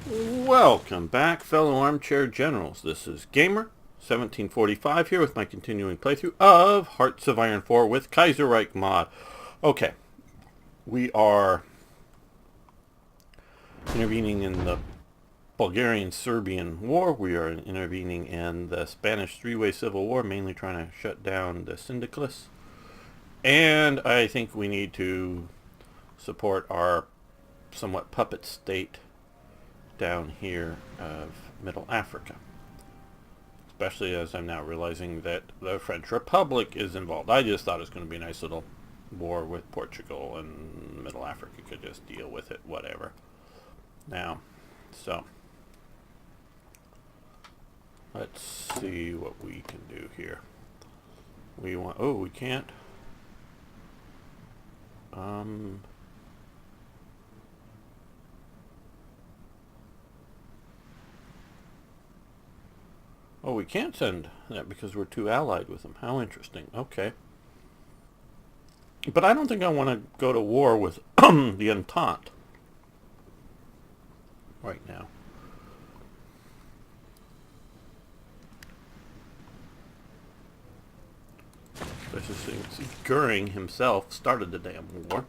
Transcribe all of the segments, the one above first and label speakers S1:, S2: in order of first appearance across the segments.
S1: Welcome back, fellow armchair generals. This is Gamer 1745 here with my continuing playthrough of Hearts of Iron 4 with Kaiserreich mod. Okay, we are intervening in the Bulgarian-Serbian War. We are intervening in the Spanish three-way civil war, mainly trying to shut down the syndicalists. And I think we need to support our somewhat puppet state down here of Middle Africa. Especially as I'm now realizing that the French Republic is involved. I just thought it was going to be a nice little war with Portugal, and Middle Africa could just deal with it, whatever. Now, so let's see what we can do here. We want, oh, we can't. Oh, we can't send that because we're too allied with them. How interesting. Okay. But I don't think I want to go to war with the Entente right now. Especially since Goering himself started the damn war.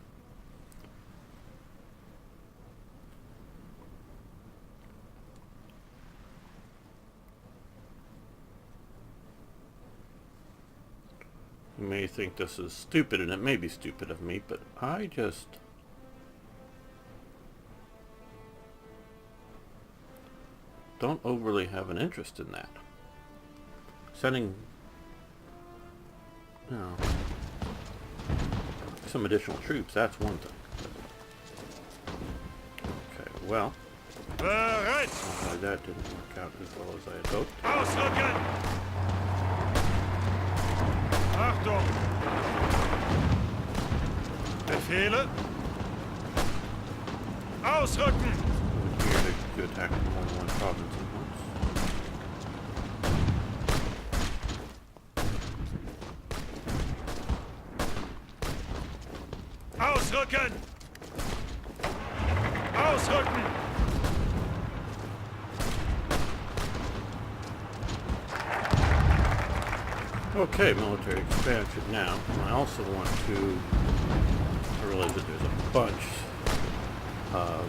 S1: You may think this is stupid, and it may be stupid of me, but I just don't overly have an interest in that. Sending, you know, some additional troops, that's one thing. Okay, well, that didn't work out as well as I had hoped.
S2: Ausrücken! Achtung! Befehle? Ausrücken!
S1: It would be weird to attack more than one province at once.
S2: Ausrücken! Ausrücken!
S1: Okay, military expansion now. I also want to, I realize that there's a bunch of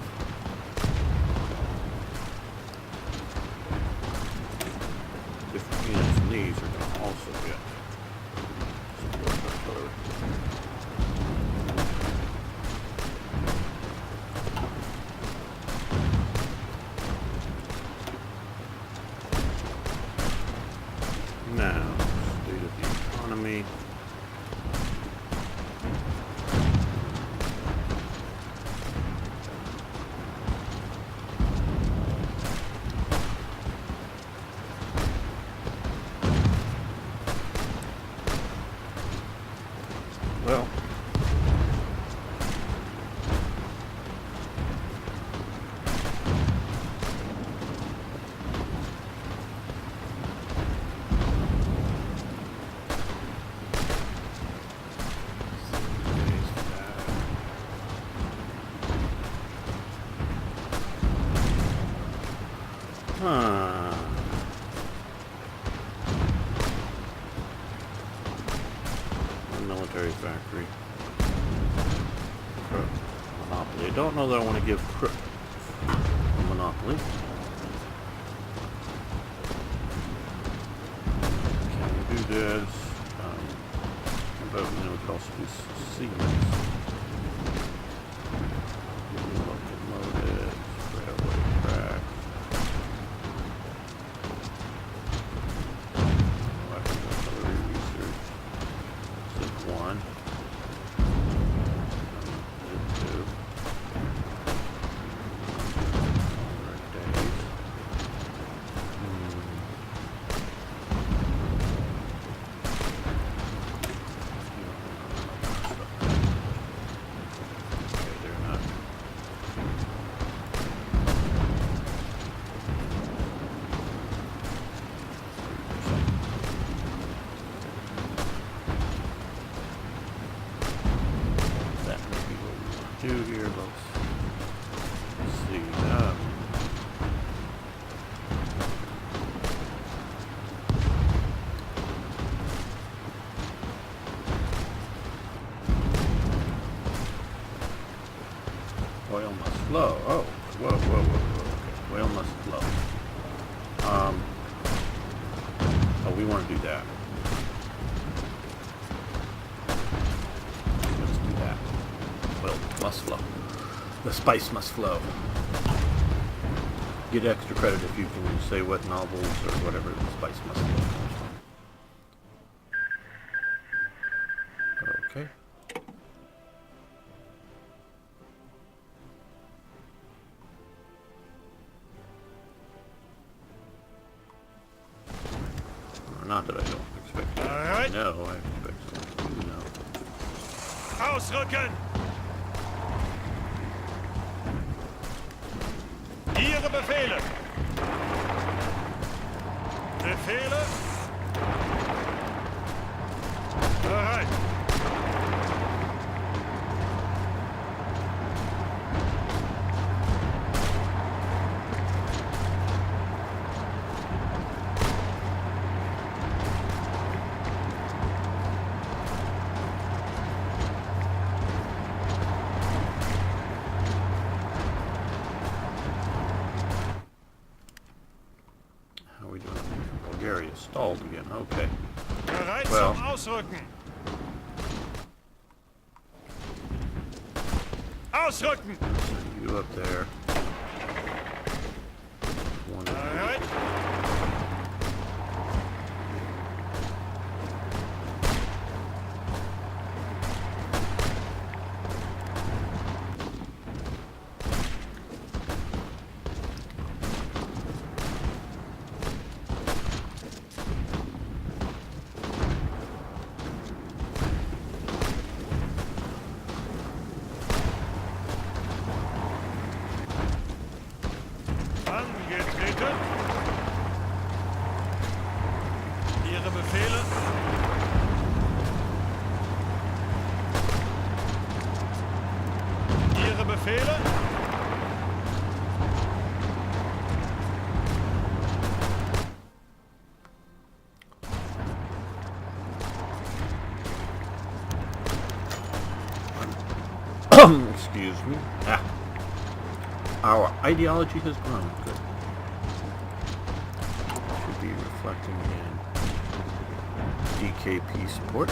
S1: different units, and these are going to also get support artillery. Now, state of the economy. Well, military factory. Monopoly. I don't know that I want to give Crook a monopoly. Can we do this? But then we could also do Siemens. Locomotives, railway track. Artillery research. Zip 1. Zip 2. Alright, days. flow. Oh, whoa, whoa, whoa, whoa. Okay. Whale must flow. Oh, we want to do that. Let's do that. Well, must flow. The spice must flow. Get extra credit if you can say what novels or whatever the spice must flow comes from. Okay. Not that I don't expect it.
S2: Alright.
S1: No, I expect something. No.
S2: Ausrücken! Ihre Befehle! Befehle! Bereit!
S1: How are we doing? Bulgaria stalled again. Okay.
S2: Bereit
S1: Well.
S2: zum Ausrücken! Ausrücken!
S1: Send you up there. One of you.
S2: Bereit! Angetreten! Ihre Befehle! Ihre Befehle!
S1: Excuse me. Ah. Our ideology has grown. Good. Should be reflecting in DKP support.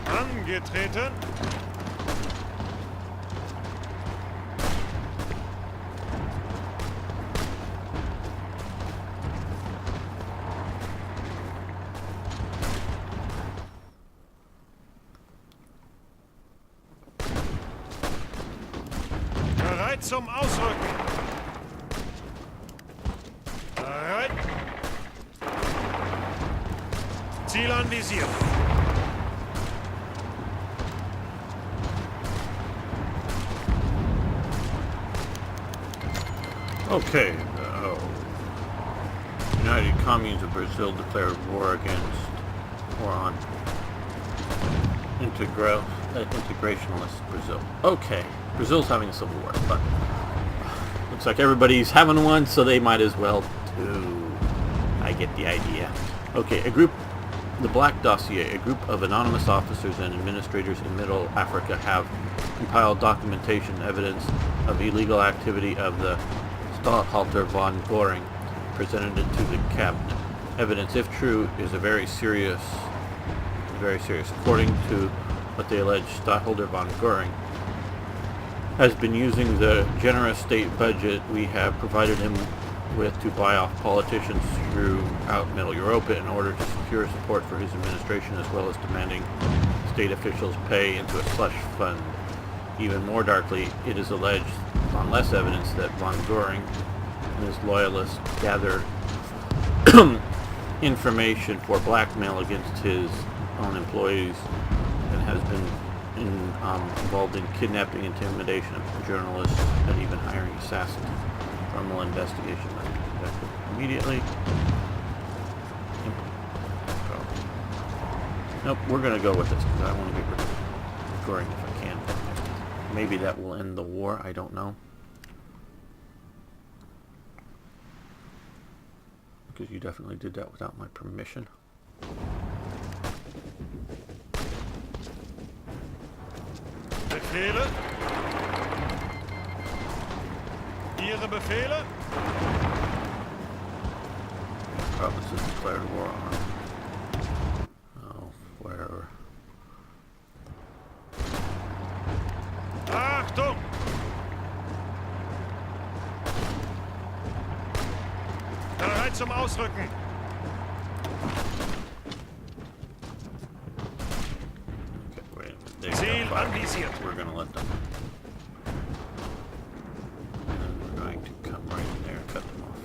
S2: Angetreten! Bereit zum Ausrücken! Bereit! Ziel anvisiert!
S1: Okay. United Communes of Brazil declared war on integrationalist Brazil. Okay. Brazil's having a civil war, but looks like everybody's having one, so they might as well too. I get the idea. Okay, the Black Dossier, a group of anonymous officers and administrators in Middle Africa have compiled documentation evidence of illegal activity of the Staathalter von Göring, presented it to the cabinet. Evidence, if true, is very serious. According to what they allege, Staathalter von Göring has been using the generous state budget we have provided him with to buy off politicians throughout Middle Europa in order to secure support for his administration, as well as demanding state officials pay into a slush fund. Even more darkly, it is alleged, on less evidence, that von Göring and his loyalists gathered information for blackmail against his own employees and has been involved in kidnapping, intimidation of journalists, and even hiring assassins. Formal investigation must be conducted immediately. Nope, we're going to go with this because I want to get rid of Göring if I can. Maybe that will end the war, I don't know. Because you definitely did that without my permission.
S2: Befehle? Ihre Befehle?
S1: Provinces declared war on. Oh, wherever.
S2: Achtung! Bereit zum Ausrücken!
S1: Okay, wait a minute. They've
S2: Ziel
S1: got fire.
S2: anvisiert.
S1: We're going to let them. And then we're going to come right in there and cut them off.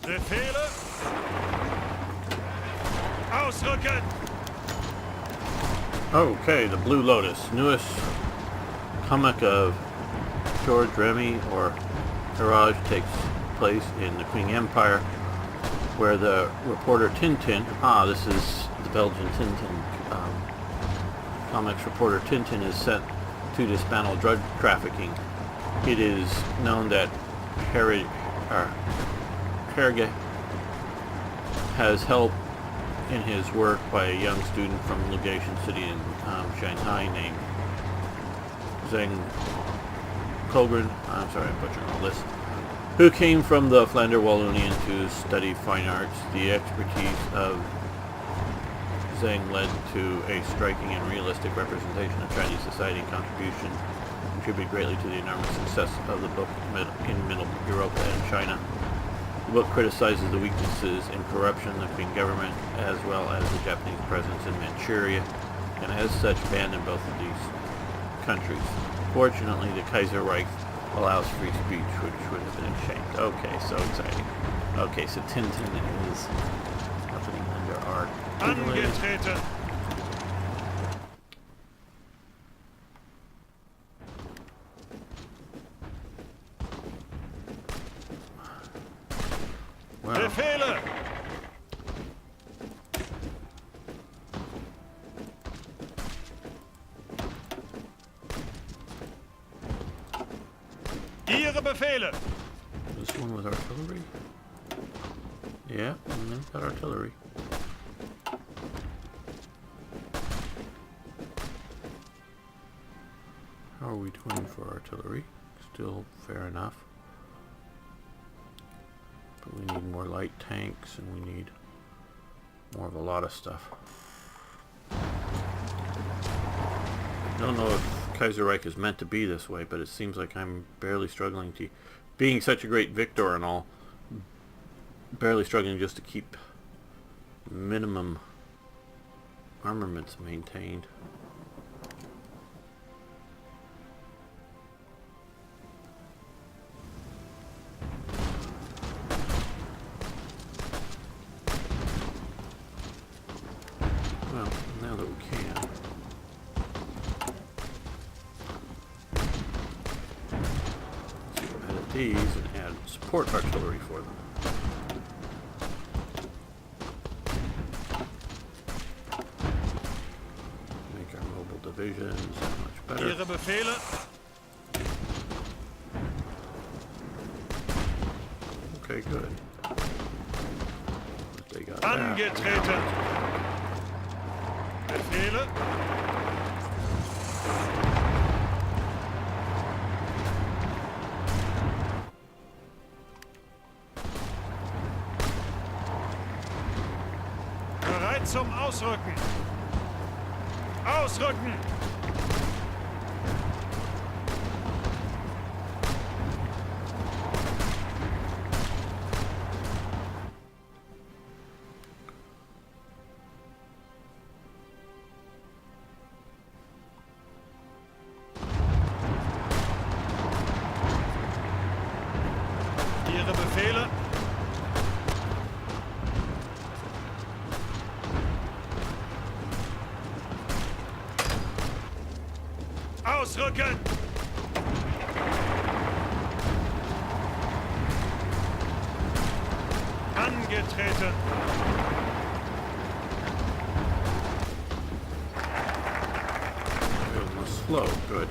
S2: Befehle? Ausrücken!
S1: Okay, the Blue Lotus, newest comic of George Remy or Haraj, takes place in the Qing Empire, where the reporter Tintin, this is the Belgian Tintin, comics reporter Tintin is sent to dismantle drug trafficking. It is known that Harige has help in his work by a young student from a legation city in Shanghai named Zheng Kogren, I'm sorry, I'm butchering all this, who came from the Flanders Wallonian to study fine arts. The expertise of Zheng led to a striking and realistic representation of Chinese society and contributed greatly to the enormous success of the book in Middle Europe and China. The book criticizes the weaknesses in corruption, the Qing government, as well as the Japanese presence in Manchuria, and as such banned in both of these countries. Fortunately, the Kaiserreich allows free speech, which would have been shamed. Okay, so exciting. Okay, so Tintin is happening under our tutelage.
S2: Angetreten!
S1: Wow.
S2: Befehle! Ihre Befehle!
S1: This one was artillery? Yeah, and then got artillery. How are we doing for artillery? Still fair enough. But we need more light tanks and we need more of a lot of stuff. I don't know if Kaiserreich is meant to be this way, but it seems like I'm barely struggling to, being such a great victor and all, barely struggling just to keep minimum armaments maintained. Well, now that we can. Let's edit these and add support artillery for them. Make our mobile divisions that much better.
S2: Ihre Befehle!
S1: Okay, good. But they got
S2: Angetreten! Befehle! Bereit zum Ausrücken! Ausrücken! Ihre Befehle? Ausrücken! Angetreten!
S1: It must flow. Good.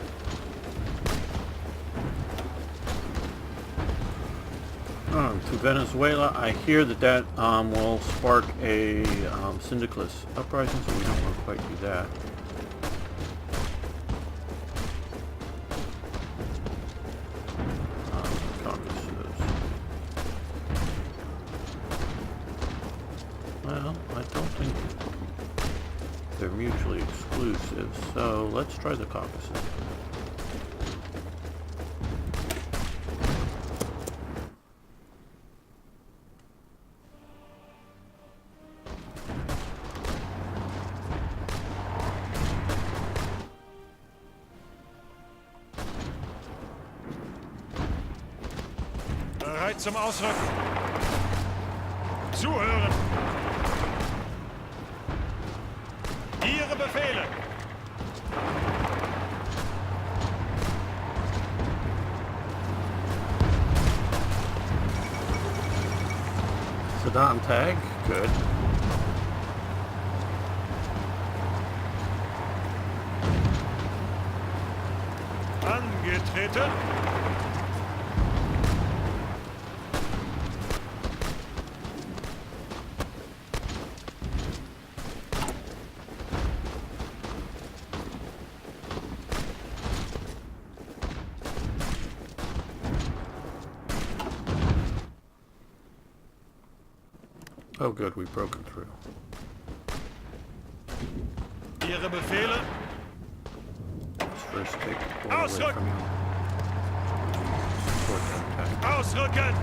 S1: To Venezuela, I hear that will spark a syndicalist uprising, so we don't want to quite do that. Caucasus. Well, I don't think they're mutually exclusive, so let's try the Caucasus.
S2: Bereit zum Ausrücken. Zuhören. Ihre Befehle.
S1: Saddam tag, good.
S2: Angetreten.
S1: Oh good, we've broken through.
S2: Ihre Befehle.
S1: Let's first take the ball away
S2: Ausrücken.
S1: from you. Support that attack.
S2: Ausrücken.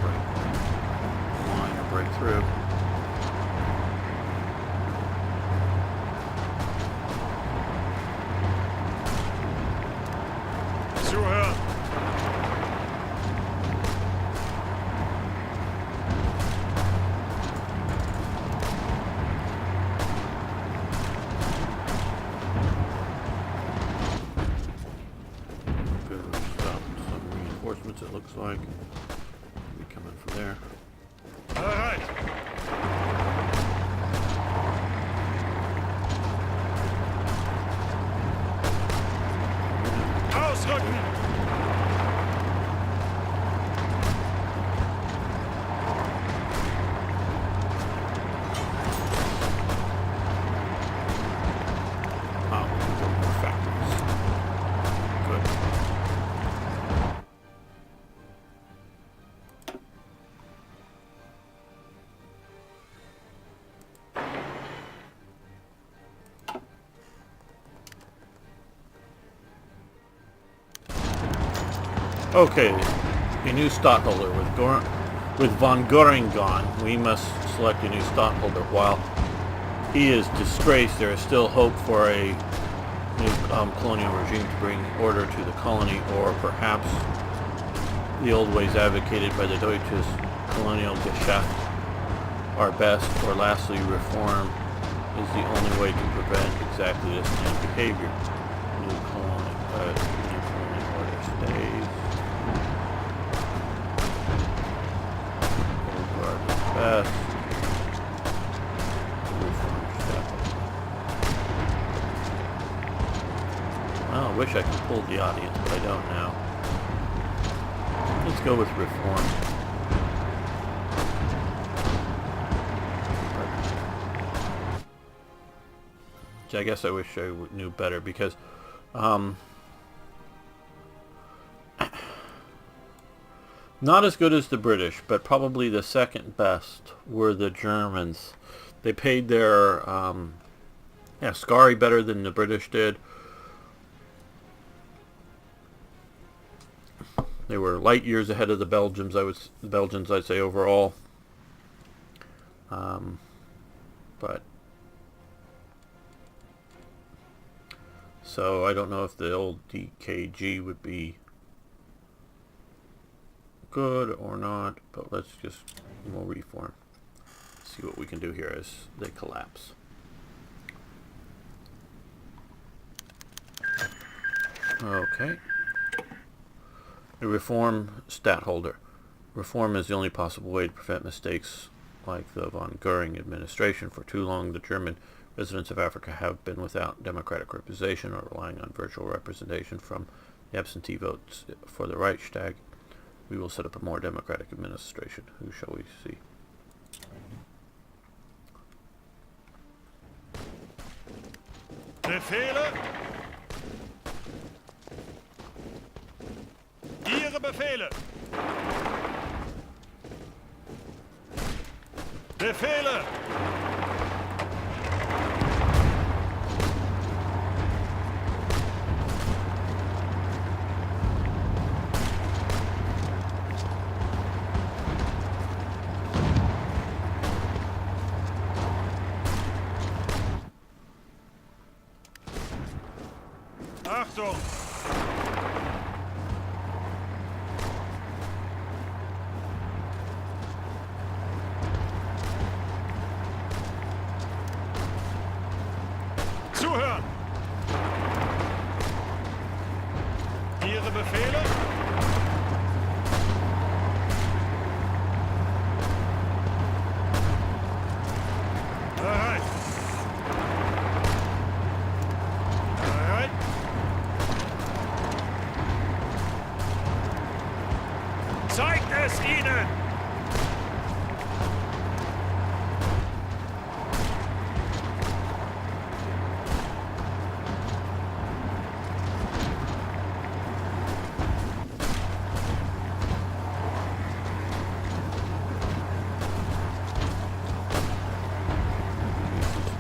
S1: Break. Line or break through.
S2: Zuhören.
S1: Good, we've stopped some reinforcements it looks like. Maybe coming from there.
S2: Bereit. Ausrücken.
S1: Oh, we can build more factories. Good. Okay, a new stockholder with von Goring gone. We must select a new stockholder. While he is disgraced, there is still hope for a new colonial regime to bring order to the colony, or perhaps the old ways advocated by the Deutsches colonial Geschäft are best, or lastly, reform is the only way to prevent exactly this kind of behavior. New colonial order stays. Best. Well, I wish I could pull the audience, but I don't now. Let's go with reform. Which I guess I wish I knew better, because not as good as the British, but probably the second best were the Germans. They paid their Scari better than the British did. They were light years ahead of the Belgians. I'd say overall. But so I don't know if the old DKG would be good or not, but we'll reform. See what we can do here as they collapse. Okay. A reform stat holder. Reform is the only possible way to prevent mistakes like the von Goering administration. For too long, the German residents of Africa have been without democratic representation or relying on virtual representation from the absentee votes for the Reichstag. We will set up a more democratic administration. Who shall we see?
S2: Befehle! Ihre Befehle! Befehle! Achtung! Zuhören! Ihre Befehle? Bereit! Bereit! Zeigt es ihnen!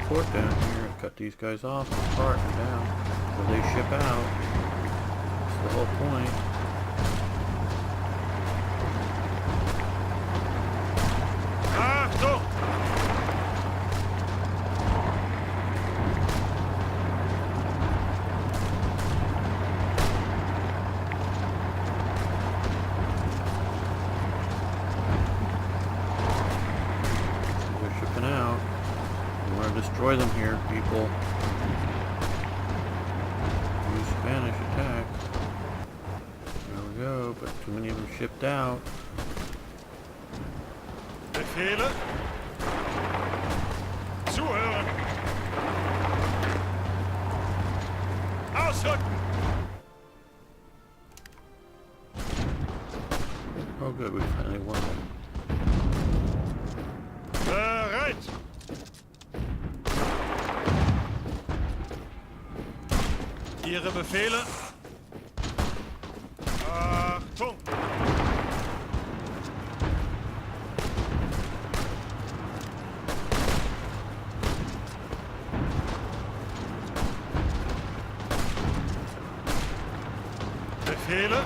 S1: Support down here. Cut these guys off and part them down where they ship out. That's the whole point.
S2: Achtung!
S1: They're shipping out. We want to destroy them here, people. Use Spanish attack. There we go, but too many of them shipped out.
S2: Befehle? Zuhören! Ausrücken!
S1: Oh good, we finally won them.
S2: Bereit! Ihre Befehle? Achtung! Befehle?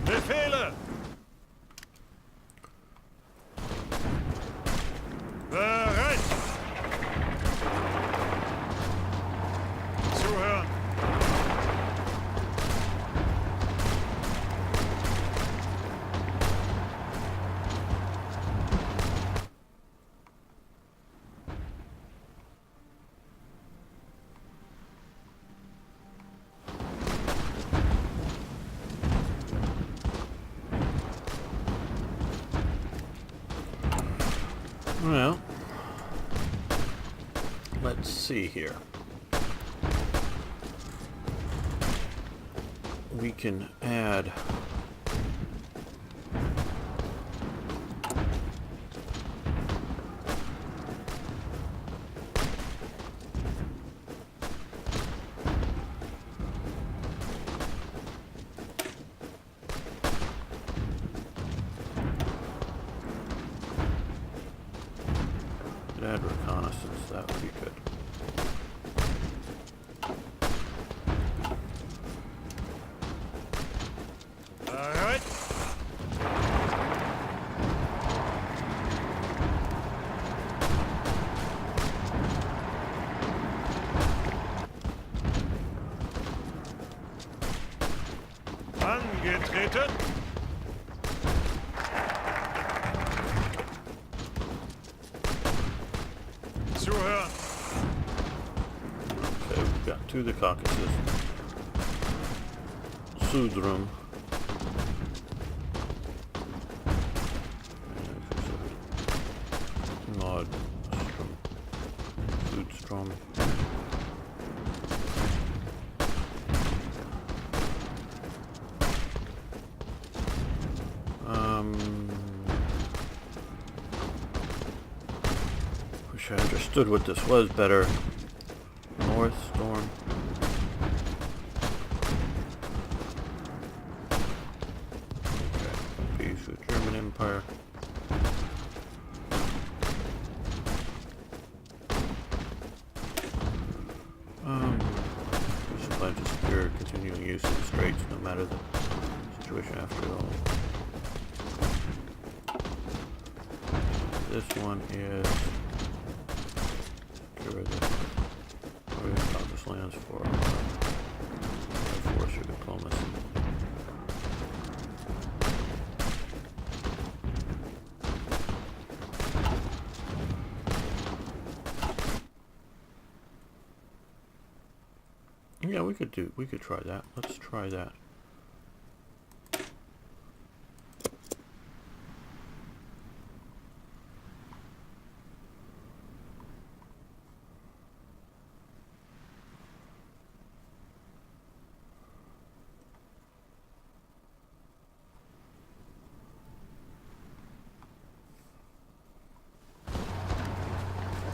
S2: Befehle! Bereit! Zuhören!
S1: Well, let's see here. We can add add reconnaissance, that would be good.
S2: Bereit! Angetreten!
S1: through the Caucasus. Sudrum. Nordstrom. Sudstrom. Wish I understood what this was better. North Storm. Okay. Peace with German Empire. This plan to secure continuing use of the straits no matter the situation after all. This one is secure the Caucasus lands for force or diplomacy. Yeah, we could try that. Let's try that.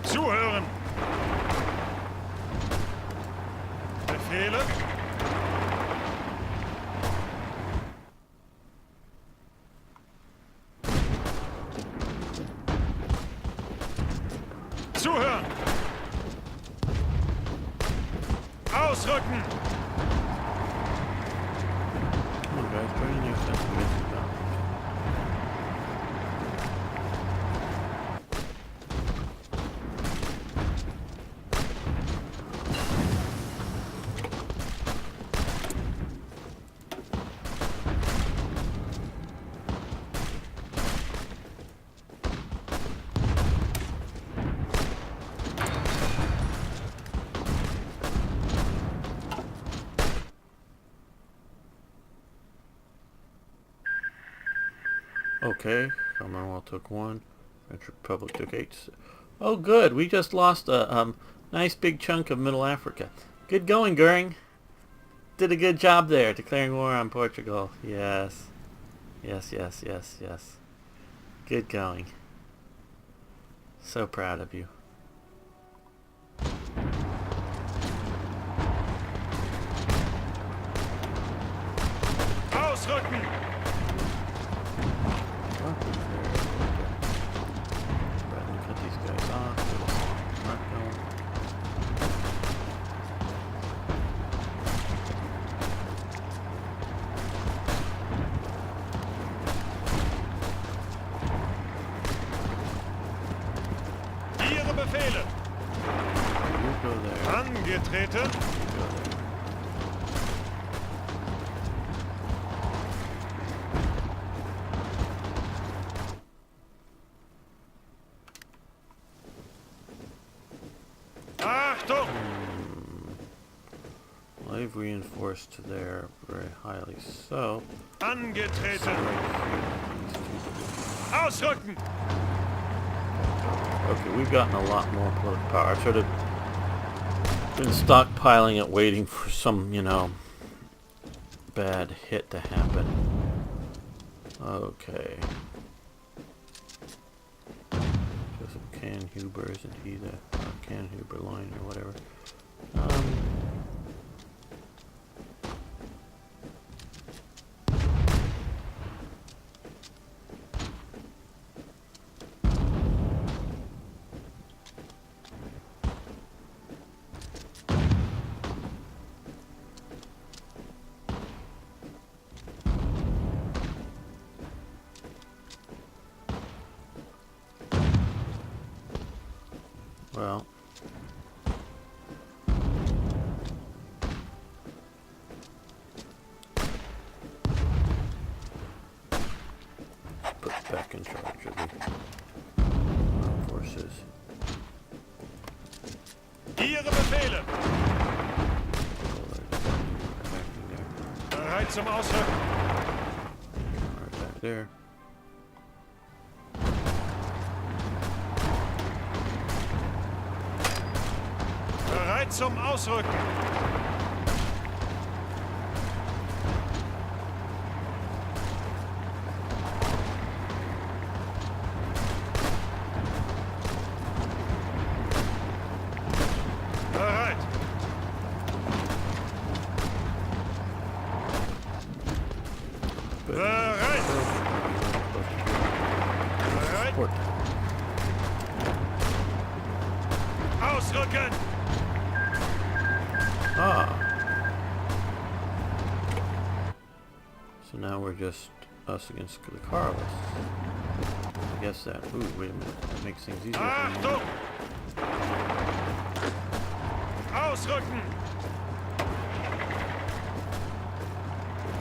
S2: Zuhören! Befehle? Zuhören! Ausrücken!
S1: Come on, guys, join in the offensive against the Balkans. Okay, Commonwealth took 1. French Republic took 8. Oh, good. We just lost a nice big chunk of Middle Africa. Good going, Goering. Did a good job there, declaring war on Portugal. Yes. Yes, yes, yes, yes. Good going. So proud of you.
S2: Ausrücken!
S1: Cut these guys off. Not going.
S2: Ihre Befehle!
S1: You go there.
S2: Angetreten!
S1: You go there.
S2: Achtung!
S1: Well, they've reinforced there very highly, so...
S2: Angetreten! Ausrücken!
S1: Okay, we've gotten a lot more political power. I've sort of been stockpiling it, waiting for some, bad hit to happen. Okay. Joseph Canhuber, isn't he the Canhuber line or whatever? Well, put back in charge of the forces.
S2: Ihre Befehle! Bereit zum Ausrücken.
S1: Right back there.
S2: Bereit zum Ausrücken. Bereit.
S1: Good.
S2: Bereit. Bereit.
S1: Support.
S2: Ausrücken.
S1: Ah. So now we're just us against the Carlos. I guess that. Ooh, wait a minute. That makes things easier for me.
S2: Achtung. Ausrücken.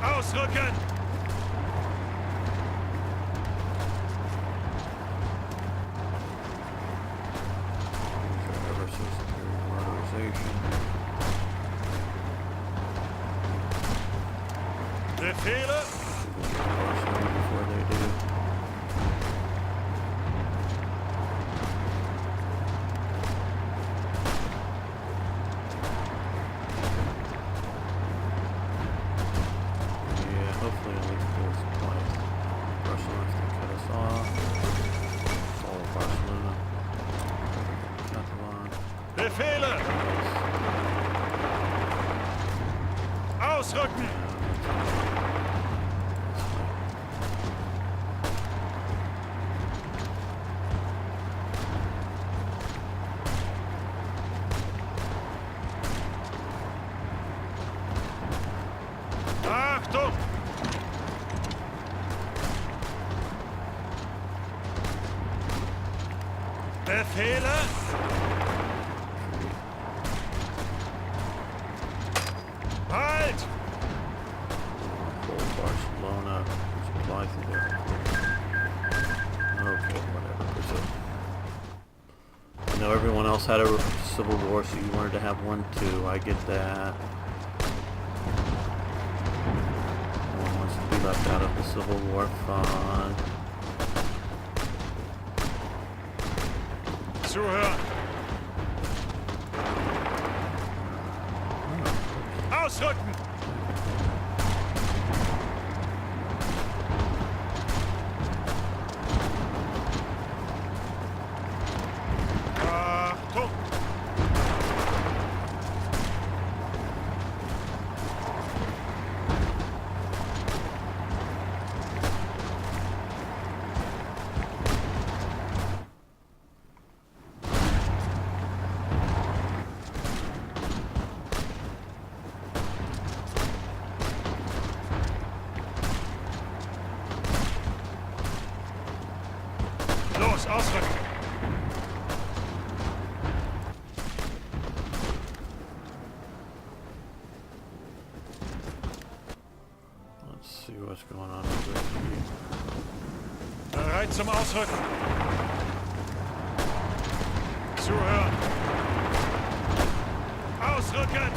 S2: Ausrücken.
S1: Ever so superior motorization.
S2: Befehle.
S1: Before they do. Yeah, hopefully I'll leave full supplies. Barcelona to cut us off. All of Barcelona. Catalan.
S2: Befehle. Ausrücken. Achtung. Befehle. Halt.
S1: Full Barcelona. Supply through there. Okay, whatever. Brazil. I know everyone else had a civil war, so you wanted to have one too. I get that. No one wants to be left out of the Civil War fun.
S2: Zuhören. Ausrücken. Achtung. Los, ausrücken.
S1: Let's see what's going on over here.
S2: Bereit zum Ausrücken. Zuhören. Ausrücken.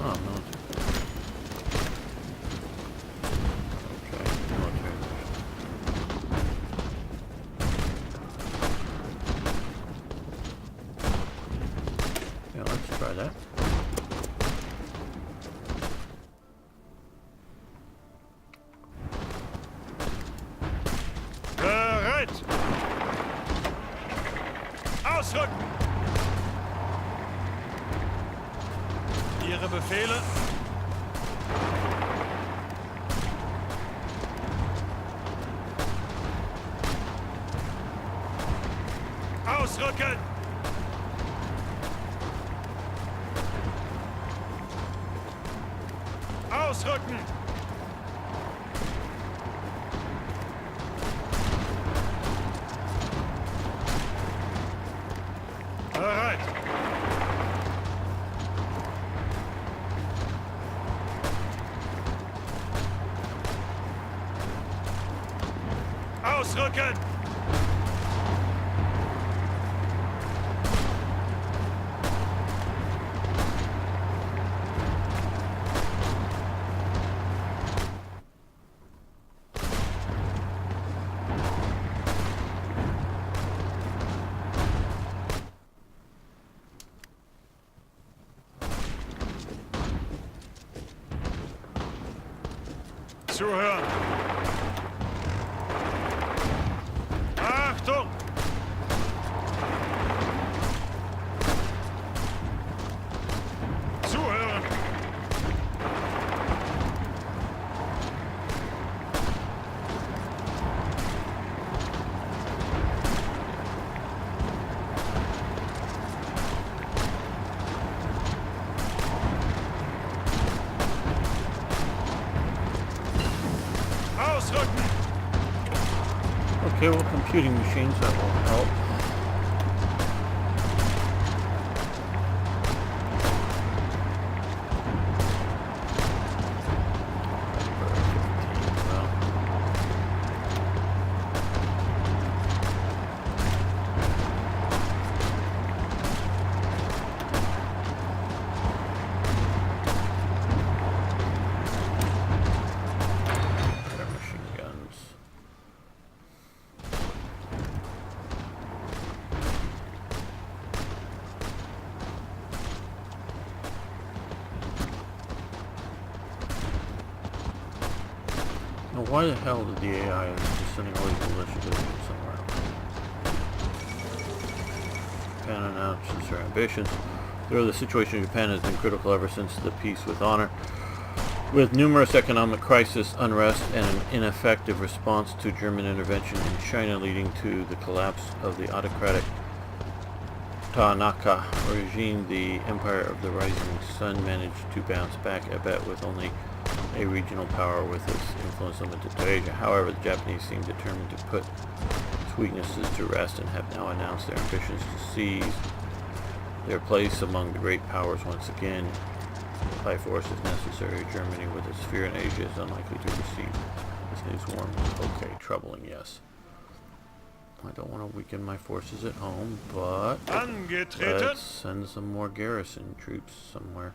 S1: Oh, military. Okay, military mission. Yeah, let's try that.
S2: Bereit. Ausrücken. Ihre Befehle. Ausrücken! Ausrücken! Bereit! Ausrücken! Zuhören! Achtung! Zuhören! Ausrücken!
S1: Okay, well, computing machines, that will help. Machine guns. Now, why the hell did the AI just sending all these militias somewhere else? Japan announces her ambitions. Though the situation in Japan has been critical ever since the peace with honor, with numerous economic crisis, unrest, and an ineffective response to German intervention in China leading to the collapse of the autocratic Tanaka regime, the Empire of the Rising Sun managed to bounce back a bit with only a regional power with its influence limited to Asia. However, the Japanese seem determined to put its weaknesses to rest and have now announced their ambitions to seize their place among the great powers once again. By force if necessary. Germany, with its sphere in Asia, is unlikely to receive this news warmly. Okay, troubling, yes. I don't want to weaken my forces at home, but
S2: Angetreten!
S1: let's send some more garrison troops somewhere.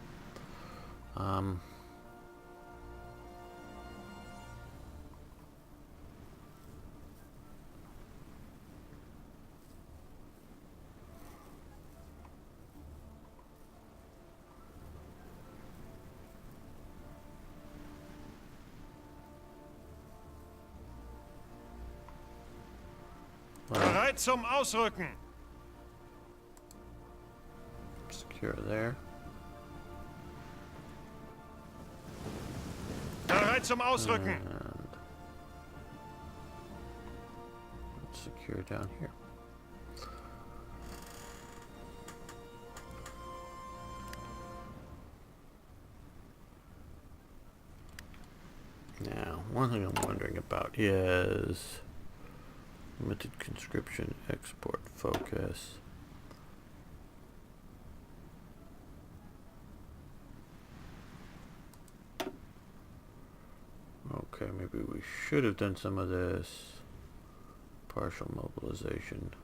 S2: Bereit zum Ausrücken!
S1: Secure there.
S2: Bereit zum Ausrücken!
S1: And let's secure down here. Now, one thing I'm wondering about is limited conscription, export focus. Okay, maybe we should have done some of this partial mobilization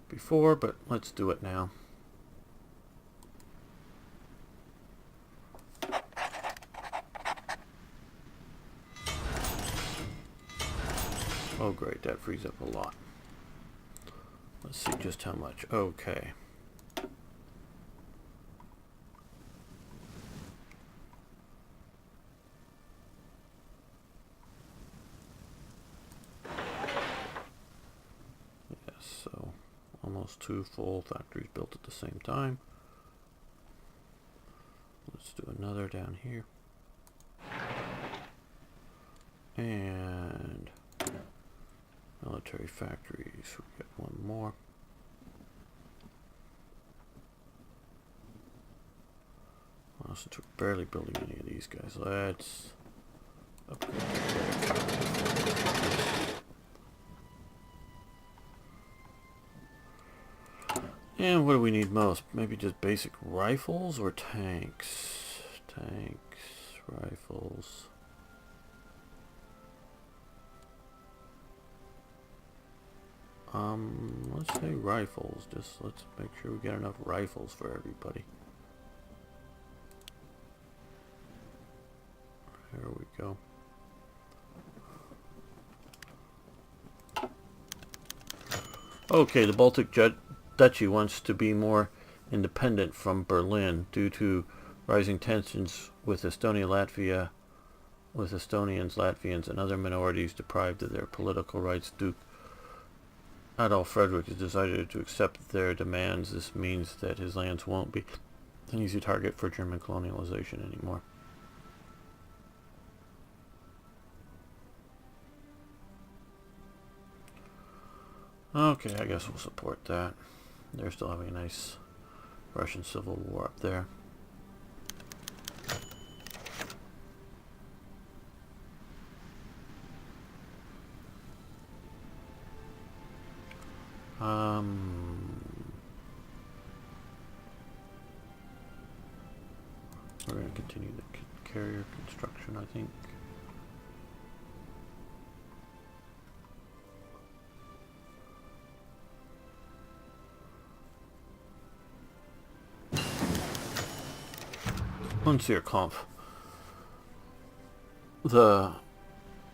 S1: before, but let's do it now. Oh great, that frees up a lot. Let's see just how much. Okay. Yes, so almost 2 full factories built at the same time. Let's do another down here. And military factories, we get one more. since we're barely building any of these guys, let's upgrade. And what do we need most? Maybe just basic rifles or tanks? Tanks, rifles. Let's say rifles. Just let's make sure we get enough rifles for everybody. There we go. Okay, the Baltic Duchy wants to be more independent from Berlin due to rising tensions with Estonia, with Estonians, Latvians, and other minorities deprived of their political rights. Duke Adolf Frederick has decided to accept their demands. This means that his lands won't be an easy target for German colonialization anymore. Okay, I guess we'll support that. They're still having a nice Russian Civil War up there. We're going to continue the carrier construction, I think. Unser Kampf. The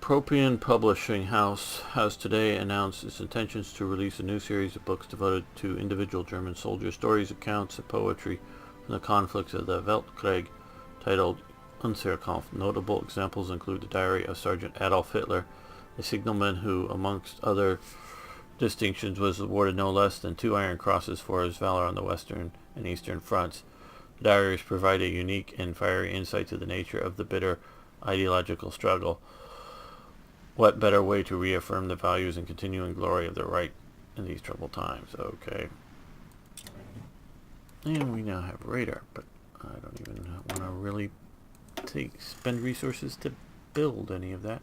S1: Propian Publishing House has today announced its intentions to release a new series of books devoted to individual German soldier stories, accounts, and poetry from the conflicts of the Weltkrieg, titled Unser Kampf. Notable examples include the diary of Sergeant Adolf Hitler, a signalman who, amongst other distinctions, was awarded no less than 2 Iron Crosses for his valor on the Western and Eastern fronts. The diaries provide a unique and fiery insight to the nature of the bitter ideological struggle. What better way to reaffirm the values and continuing glory of the right in these troubled times? Okay. And we now have radar, but I don't even want to really spend resources to build any of that.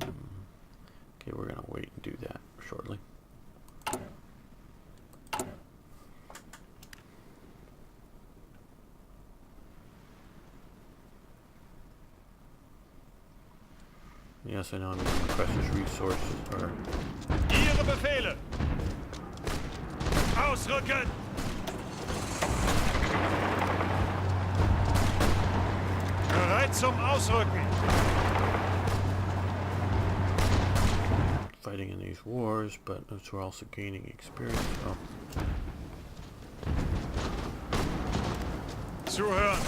S1: Okay, we're going to wait and do that shortly. Yes, I know I'm going to precious resources are...
S2: Ihre Befehle! Ausrücken! Bereit zum Ausrücken!
S1: Fighting in these wars, but we're also gaining experience. Oh.
S2: Zuhören!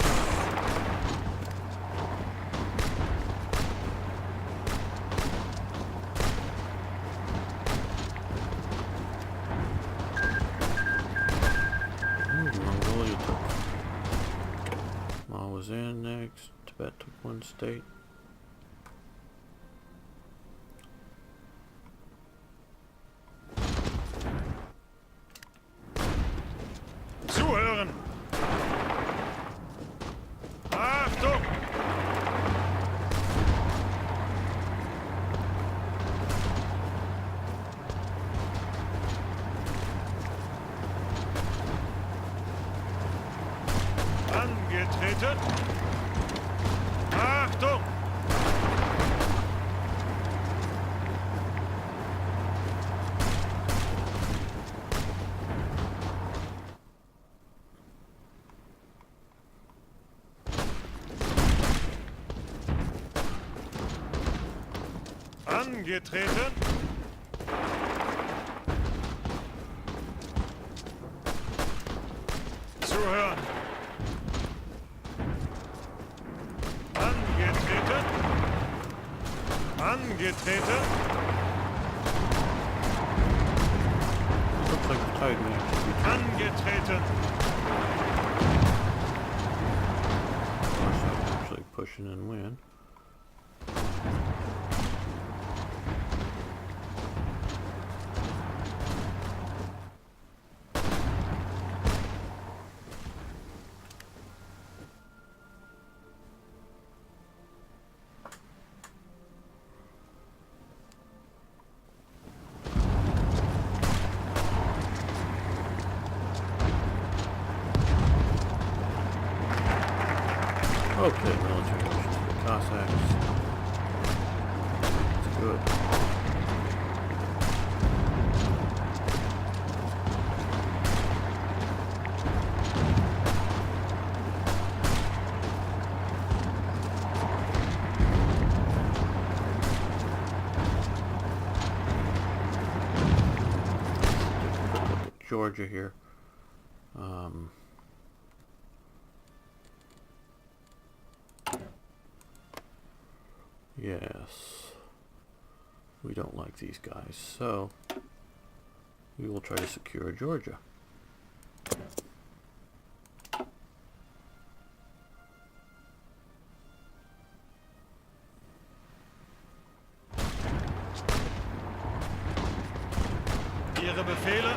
S1: In next, Tibet took 1 state.
S2: Zuhören! Achtung! Angetreten! Achtung! Angetreten! Zuhören! Angetreten! Angetreten!
S1: Looks like the tide may actually be
S2: Angetreten!
S1: actually pushing and win. Okay, military mission to the Cossacks. That's good. Georgia here. Yes, we don't like these guys, so we will try to secure Georgia.
S2: Ihre Befehle?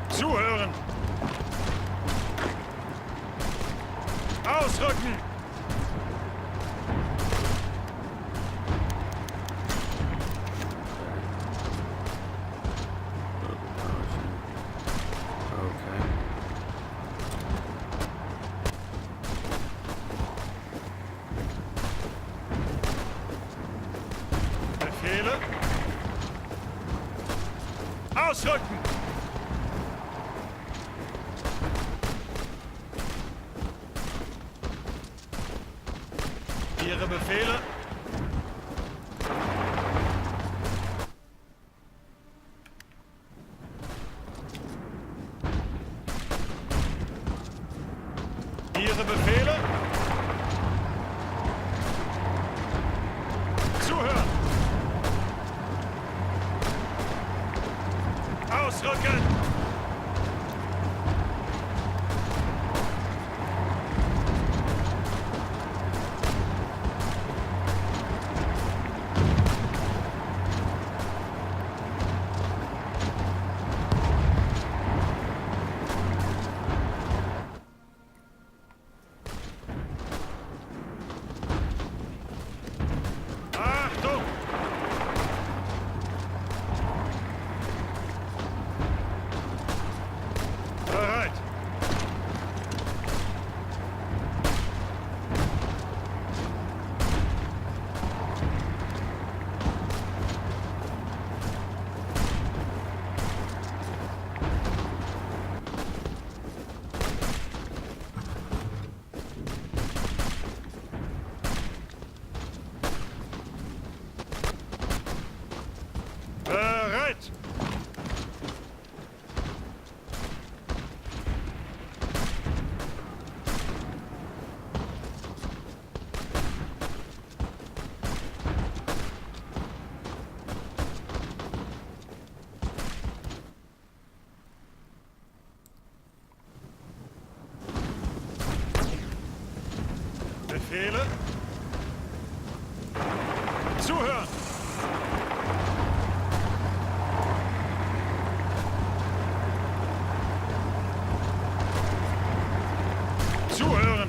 S2: Zuhören! Ausrücken!
S1: Okay.
S2: Befehle? Ausrücken! Ihre Befehle? Ihre Befehle? Zuhören! Ausrücken! Achtung! Bereit! Bereit! Befehle? Zuhören! Zuhören!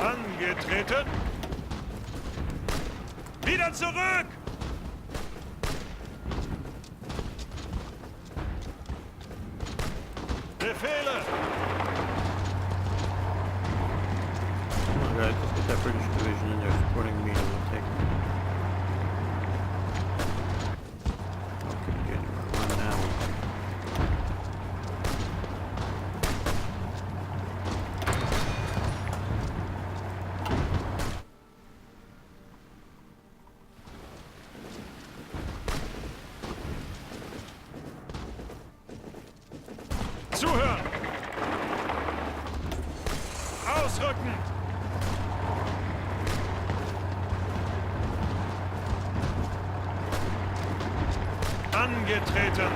S2: Angetreten. Wieder zurück! Befehle!
S1: Come on, guys, let's get that British division in there supporting the meeting. We'll take them. Okay, getting run now.
S2: Zuhören! Ausrücken! Angetreten.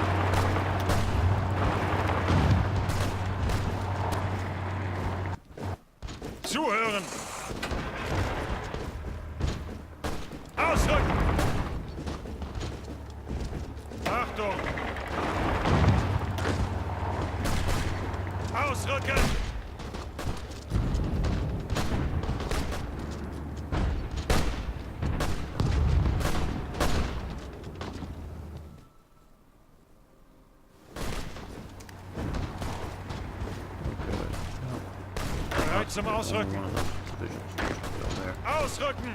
S2: Zuhören. Ausrücken. Achtung. Ausrücken. Bereit zum Ausrücken.
S1: One of those divisions go there.
S2: Ausrücken.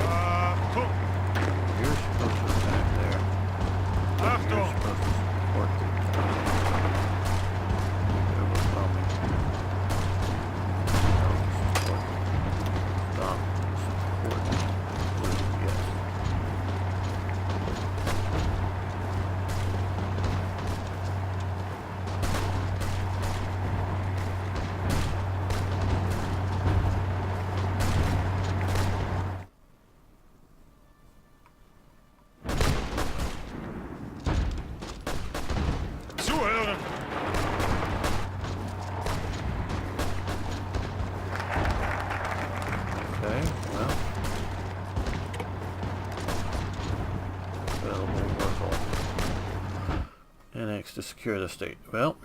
S2: Achtung.
S1: You're supposed to attack there. You're
S2: Achtung.
S1: supposed to support the overwhelming. Stop. Support. Yes.
S2: Zuhören.
S1: Okay, well. Available work all. Annex to secure the state. Well.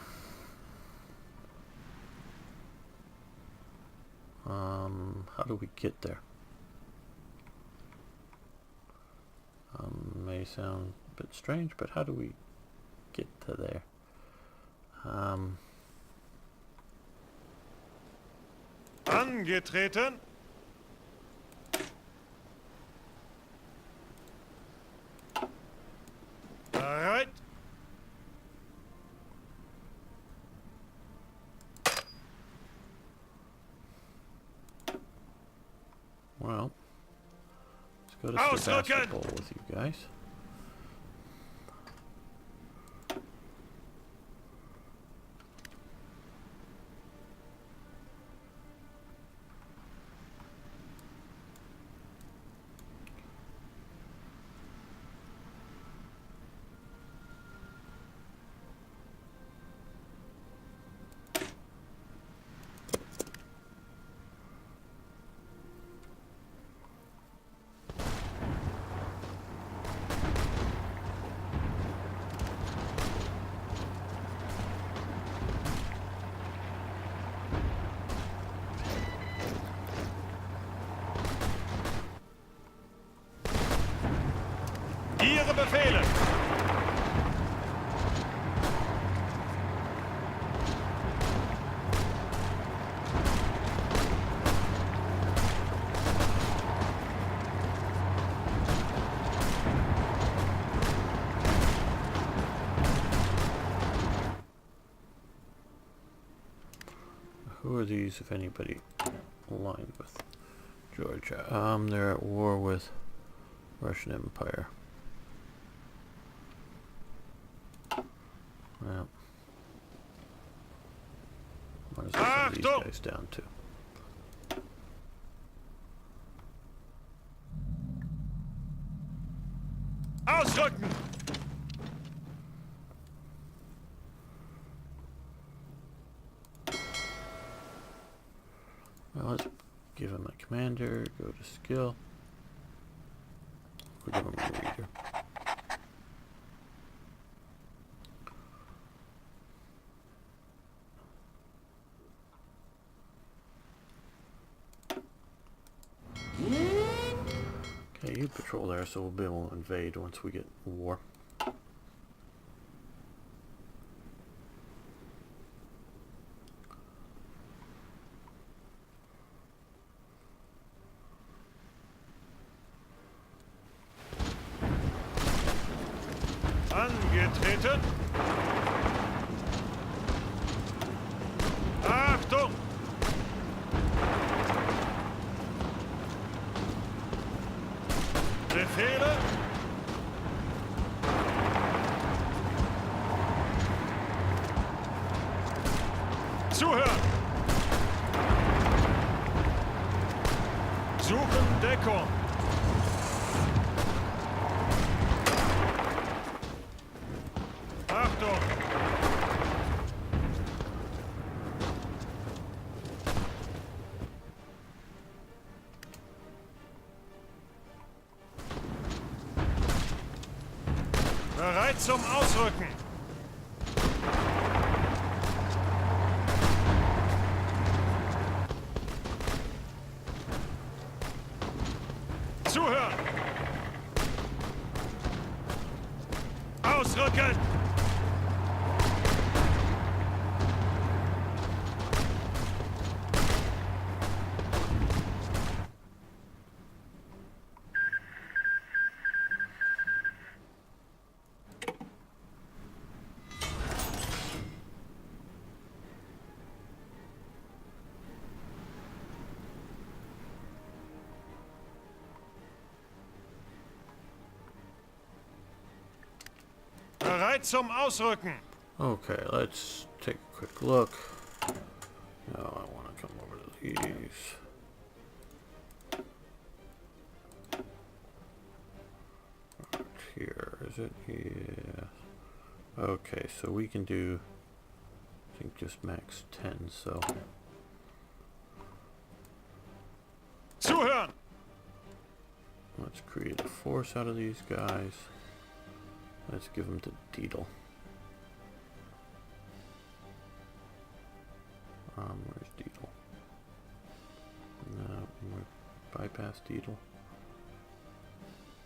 S1: How do we get there? May sound a bit strange, but how do we get to there?
S2: Angetreten. Bereit.
S1: Well, let's go to
S2: Ausrücken!
S1: Sebastopol with you guys.
S2: Ihre Befehle.
S1: Who are these, if anybody, aligned with Georgia? They're at war with Russian Empire. Well, what does these
S2: Achtung!
S1: guys down to?
S2: Ausrücken.
S1: Well, let's give him a commander, go to skill. We'll give him a leader. Okay, you patrol there, so we'll be able to invade once we get war.
S2: Angetreten. Achtung. Befehle. Zuhören! Suchen Deckung! Achtung! Bereit zum Ausrücken! Zuhören! Ausrücken! Bereit zum Ausrücken!
S1: Okay, let's take a quick look. Now I want to come over to these. Right here, is it? Yeah. Okay, so we can do, I think, just max 10, so.
S2: Zuhören!
S1: Let's create a force out of these guys. Let's give them to Deedle. Where's Deedle? No, we bypass Deedle.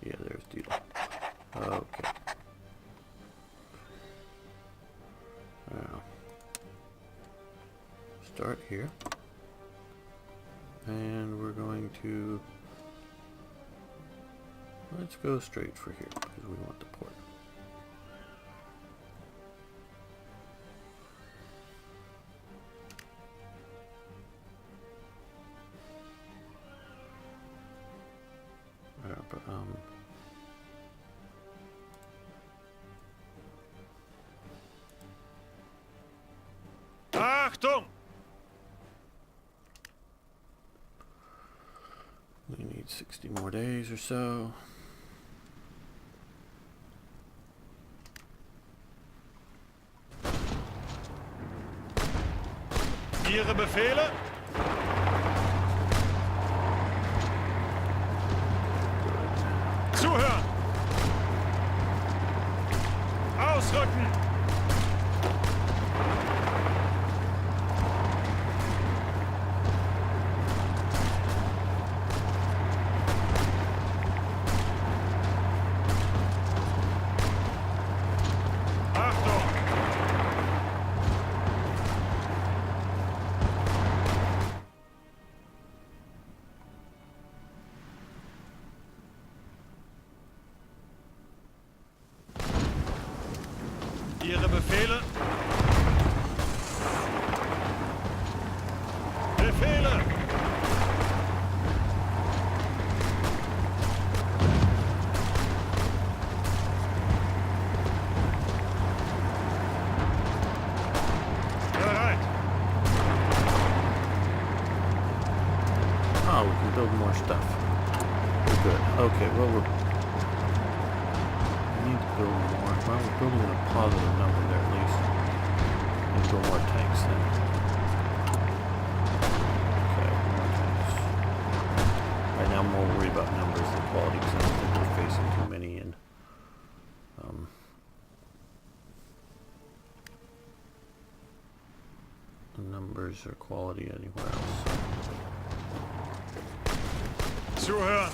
S1: Yeah, there's Deedle. Okay. Now, start here. And we're going to, let's go straight for here because we want the port.
S2: Achtung!
S1: We need 60 more days or so.
S2: Ihre Befehle? Zuhören! Ausrücken! Ihre Befehle? Befehle! Bereit!
S1: Oh, we can build more stuff. We're good. Okay, well, we need to build more. Well, we're building a positive number there at least. We need to build more tanks then. Okay, more tanks. Right now I'm more worried about numbers than quality because I don't think we're facing too many in numbers or quality anywhere else.
S2: Zuhören!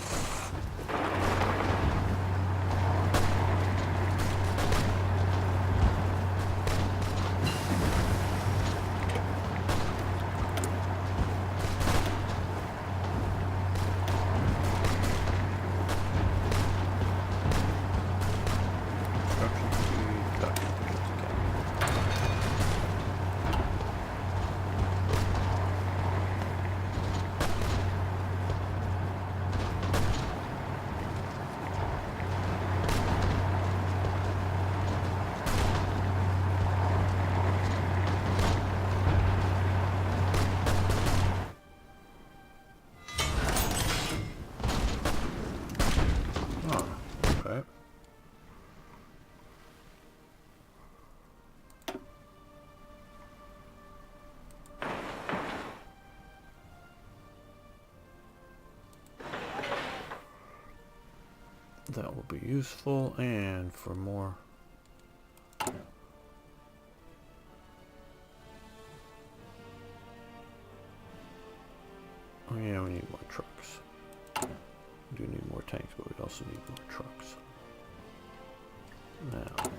S1: That will be useful, and for more. Oh yeah, we need more trucks. We do need more tanks, but we also need more trucks. Now.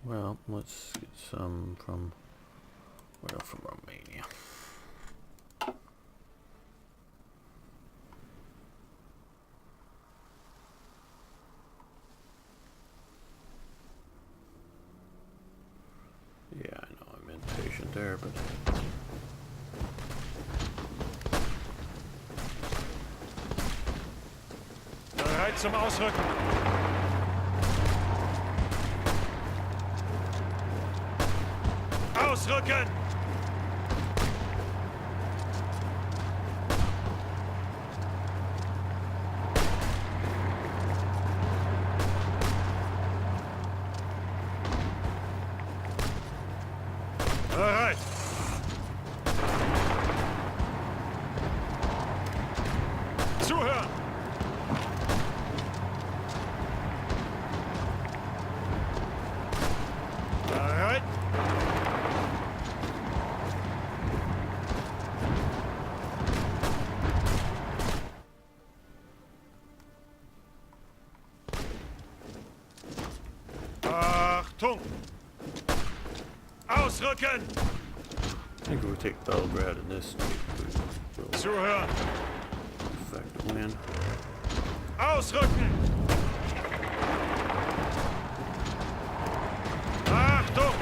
S1: Well, let's get some from, well, from Romania. Yeah, I know I'm impatient there, but
S2: Bereit zum Ausrücken. Ausrücken! Bereit! Zuhören! Bereit! Achtung! Ausrücken!
S1: I think if we take Belgrade in this state, we will
S2: Zuhören!
S1: affect the win.
S2: Ausrücken! Achtung!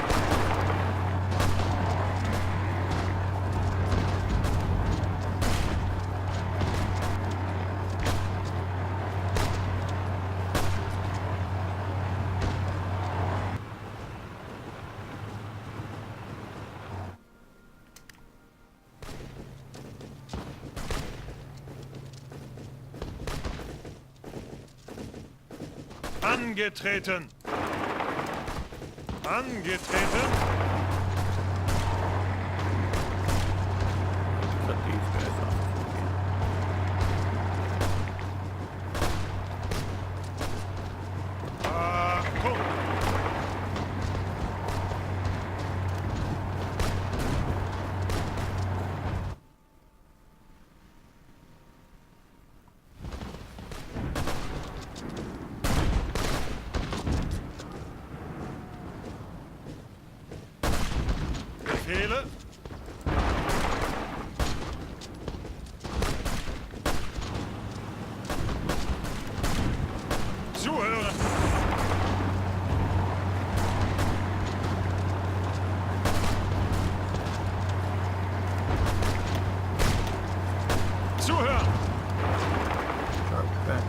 S2: Angetreten! Angetreten!
S1: Cut these guys off if we can.
S2: Achtung! Befehle! Zuhören! Zuhören!
S1: Charge back.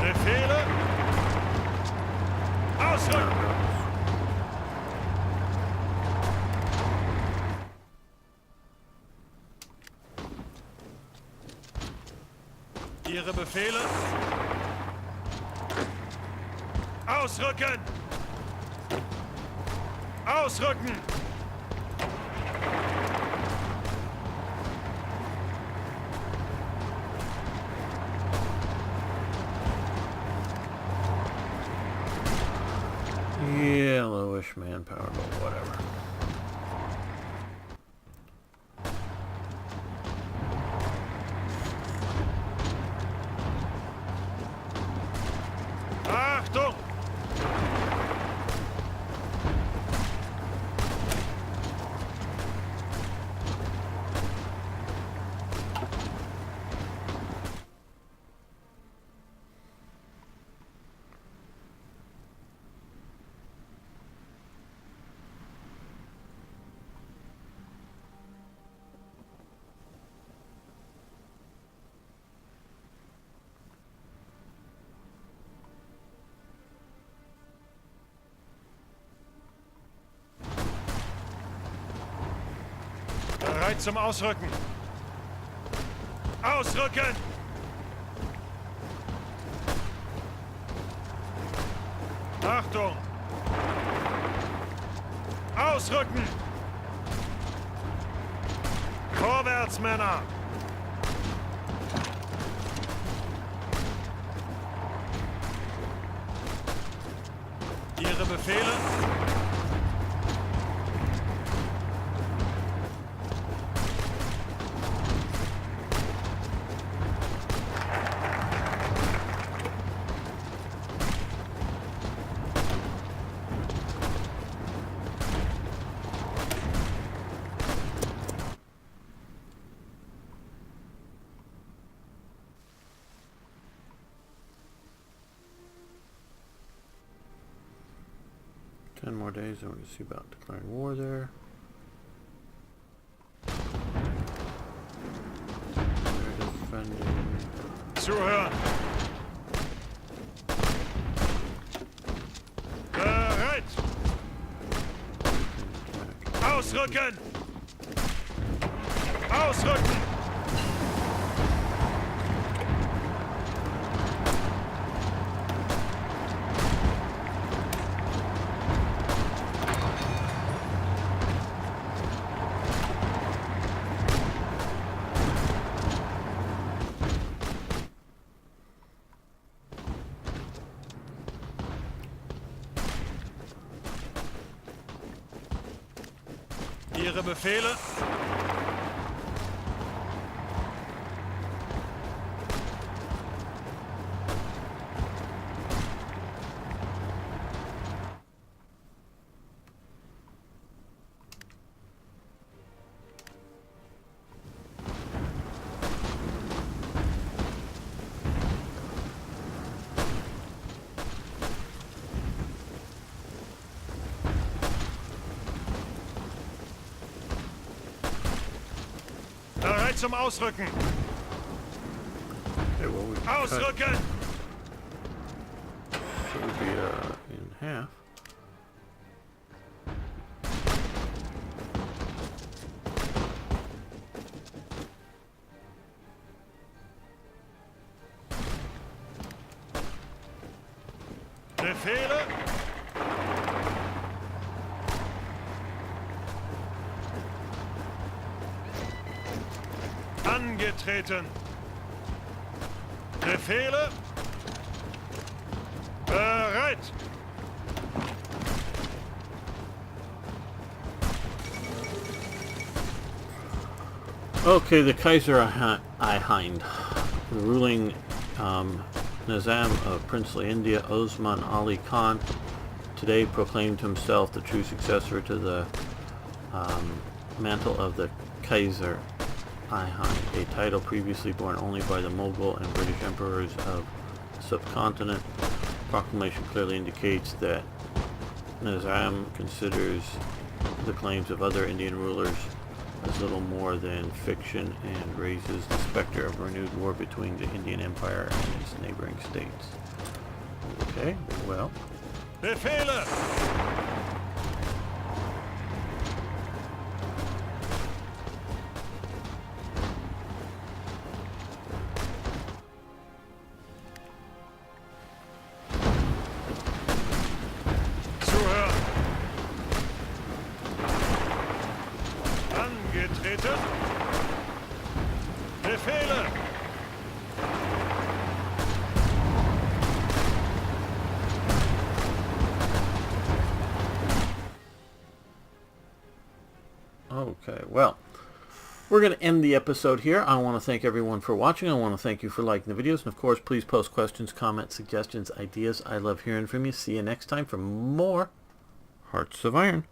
S2: Befehle! Ausrücken! Ihre Befehle? Ausrücken! Ausrücken!
S1: Yeah, lowish manpower, but whatever.
S2: Achtung! Bereit zum Ausrücken. Ausrücken! Achtung! Ausrücken! Vorwärts, Männer! Ihre Befehle?
S1: Ten more days, and we're going to see about declaring war there. They're defending.
S2: Zuhören! Bereit! Ausrücken! Ausrücken! Ihre Befehle? Bereit zum Ausrücken!
S1: Okay, well, we cut.
S2: Ausrücken!
S1: So it would be in half.
S2: Befehle? Angetreten. Befehle? Bereit.
S1: Okay, the Kaiserreich, the ruling Nizam of princely India, Osman Ali Khan, today proclaimed himself the true successor to the mantle of the Kaiserreich, a title previously borne only by the Mughal and British emperors of the subcontinent. Proclamation clearly indicates that Nizam considers the claims of other Indian rulers as little more than fiction and raises the specter of renewed war between the Indian Empire and its neighboring states. Okay, well.
S2: Befehle! Zuhören! Angetreten! Befehle!
S1: Okay, well, we're going to end the episode here. I want to thank everyone for watching. I want to thank you for liking the videos. And of course, please post questions, comments, suggestions, ideas. I love hearing from you. See you next time for more Hearts of Iron.